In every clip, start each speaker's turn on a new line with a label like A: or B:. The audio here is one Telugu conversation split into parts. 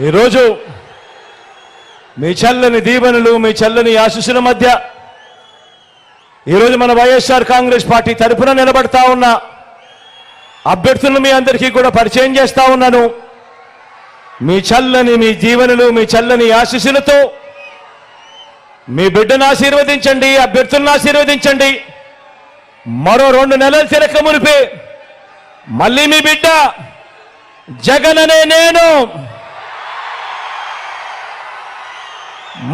A: ఈరోజు మీ చల్లని దీవెనలు మీ చల్లని ఆశీస్సుల మధ్య ఈరోజు మన వైఎస్ఆర్ కాంగ్రెస్ పార్టీ తరఫున నిలబడతా ఉన్న అభ్యర్థులను మీ అందరికీ కూడా పరిచయం చేస్తా ఉన్నాను. మీ చల్లని మీ దీవెనలు మీ చల్లని ఆశీస్సులతో మీ బిడ్డను ఆశీర్వదించండి, అభ్యర్థులను ఆశీర్వదించండి. మరో 2 నెలలు తిరక మునిపే మళ్ళీ మీ బిడ్డ జగన్ అనే నేను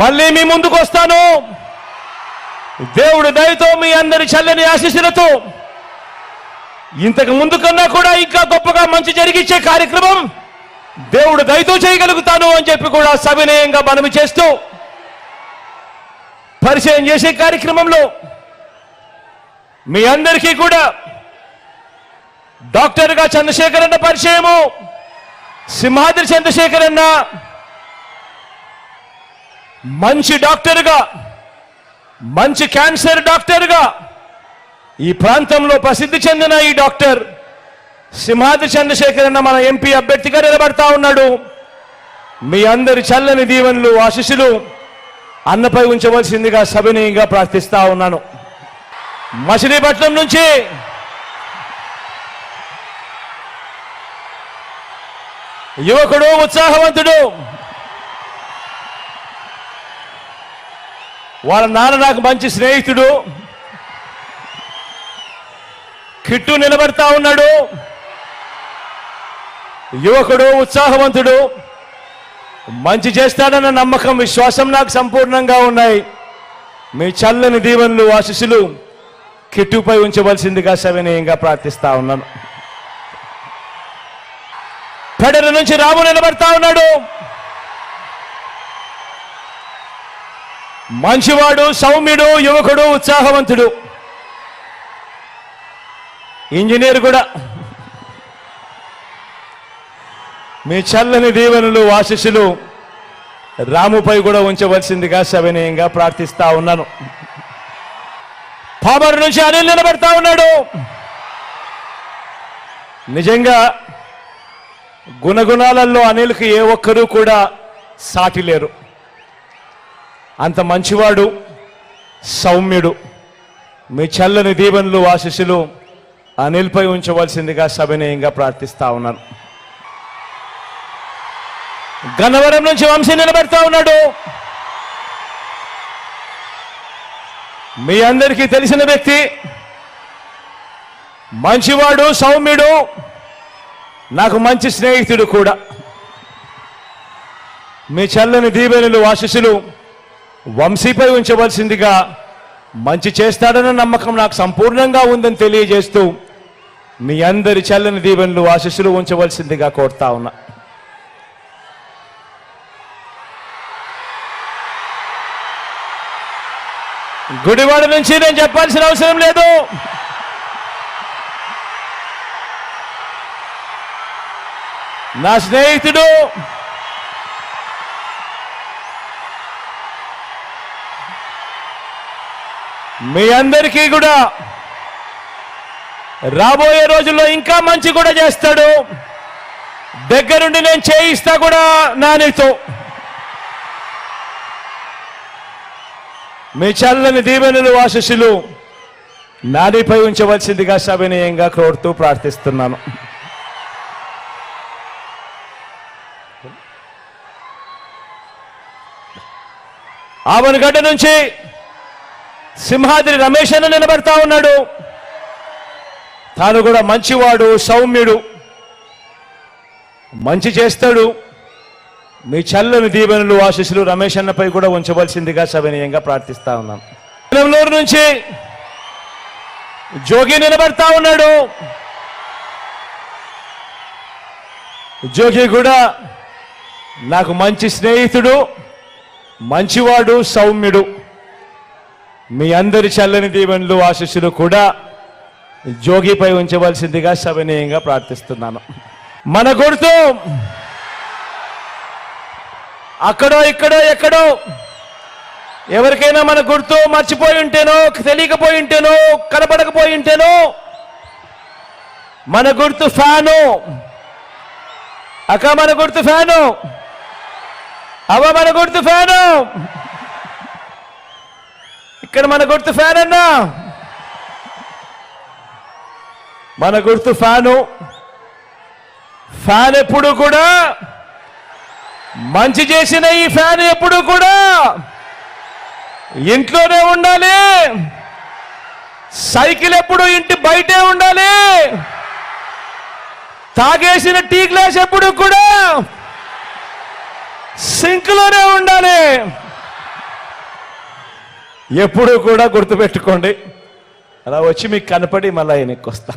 A: మళ్ళీ మీ ముందుకు వస్తాను. దేవుడి దయతో మీ అందరి చల్లని ఆశీస్సులతో ఇంతకు ముందు కన్నా కూడా ఇంకా గొప్పగా మంచి జరిగించే కార్యక్రమం దేవుడు దయతో చేయగలుగుతాను అని చెప్పి కూడా సవినయంగా మనవి చేస్తూ పరిచయం చేసే కార్యక్రమంలో మీ అందరికీ కూడా డాక్టర్గా చంద్రశేఖర్ అన్న పరిచయము. సింహాద్రి చంద్రశేఖర్ అన్న మంచి డాక్టర్గా, మంచి క్యాన్సర్ డాక్టర్గా ఈ ప్రాంతంలో ప్రసిద్ధి చెందిన ఈ డాక్టర్ సింహాద్రి చంద్రశేఖర్ అన్న మన ఎంపీ అభ్యర్థిగా నిలబడతా ఉన్నాడు. మీ అందరి చల్లని దీవెనలు ఆశీస్సులు అన్నపై ఉంచవలసిందిగా సవినయంగా ప్రార్థిస్తా ఉన్నాను. మచిలీపట్నం నుంచి యువకుడు, ఉత్సాహవంతుడు, వాళ్ళ నాన్న నాకు మంచి స్నేహితుడు, కిట్టు నిలబడతా ఉన్నాడు. యువకుడు, ఉత్సాహవంతుడు, మంచి చేస్తాడన్న నమ్మకం, విశ్వాసం నాకు సంపూర్ణంగా ఉన్నాయి. మీ చల్లని దీవెనలు ఆశీస్సులు కిట్టుపై ఉంచవలసిందిగా సవినయంగా ప్రార్థిస్తా ఉన్నాను. పెడర నుంచి రాము నిలబడతా ఉన్నాడు. మంచివాడు, సౌమ్యుడు, యువకుడు, ఉత్సాహవంతుడు, ఇంజనీర్ కూడా. మీ చల్లని దీవెనలు ఆశీస్సులు రాముపై కూడా ఉంచవలసిందిగా సవినయంగా ప్రార్థిస్తా ఉన్నాను. పామరు నుంచి అనిల్ నిలబడతా ఉన్నాడు. నిజంగా గుణగుణాలలో అనిల్కి ఏ ఒక్కరూ కూడా సాటి లేరు. అంత మంచివాడు, సౌమ్యుడు. మీ చల్లని దీవెనలు ఆశీస్సులు అనిల్పై ఉంచవలసిందిగా సవినయంగా ప్రార్థిస్తా ఉన్నాను. గన్నవరం నుంచి వంశీ నిలబెడతా ఉన్నాడు. మీ అందరికీ తెలిసిన వ్యక్తి, మంచివాడు, సౌమ్యుడు, నాకు మంచి స్నేహితుడు కూడా. మీ చల్లని దీవెనలు ఆశీస్సులు వంశీపై ఉంచవలసిందిగా, మంచి చేస్తాడన్న నమ్మకం నాకు సంపూర్ణంగా ఉందని తెలియజేస్తూ మీ అందరి చల్లని దీవెనలు ఆశీస్సులు ఉంచవలసిందిగా కోరుతా ఉన్నా. గుడివాడ నుంచి నేను చెప్పాల్సిన అవసరం లేదు. నా స్నేహితుడు, మీ అందరికీ కూడా రాబోయే రోజుల్లో ఇంకా మంచి కూడా చేస్తాడు. దగ్గరుండి నేను చేయిస్తా కూడా నానితో. మీ చల్లని దీవెనలు ఆశీస్సులు నానిపై ఉంచవలసిందిగా సవినయంగా కోరుతూ ప్రార్థిస్తున్నాను. ఆవనగడ్డ నుంచి సింహాద్రి రమేష్ అన్న నిలబడతా ఉన్నాడు. తాను కూడా మంచివాడు, సౌమ్యుడు, మంచి చేస్తాడు. మీ చల్లని దీవెనలు ఆశీస్సులు రమేష్ అన్నపై కూడా ఉంచవలసిందిగా సవినయంగా ప్రార్థిస్తా ఉన్నాను. నెల్లూరు నుంచి జోగి నిలబడతా ఉన్నాడు. జోగి కూడా నాకు మంచి స్నేహితుడు, మంచివాడు, సౌమ్యుడు. మీ అందరి చల్లని దీవెనలు ఆశీస్సులు కూడా జోగిపై ఉంచవలసిందిగా సవినయంగా ప్రార్థిస్తున్నాను. మన గుర్తు అక్కడో ఇక్కడో ఎక్కడో ఎవరికైనా మన గుర్తు మర్చిపోయి ఉంటేనో, తెలియకపోయి ఉంటేనో, కనపడకపోయి ఉంటేనో, మన గుర్తు ఫ్యాను. అక్క మన గుర్తు ఫ్యాను. అవ్వ మన గుర్తు ఫ్యాను, ఇక్కడ మన గుర్తు ఫ్యాన్ అన్నా, మన గుర్తు ఫ్యాను. ఫ్యాన్ ఎప్పుడు కూడా మంచి చేసిన ఈ ఫ్యాన్ ఎప్పుడు కూడా ఇంట్లోనే ఉండాలి, సైకిల్ ఎప్పుడు ఇంటి బయటే ఉండాలి, తాగేసిన టీ గ్లాస్ ఎప్పుడు కూడా సింక్లోనే ఉండాలి. ఎప్పుడు కూడా గుర్తుపెట్టుకోండి. అలా వచ్చి మీకు కనపడి మళ్ళీ వెనక్కి వస్తా.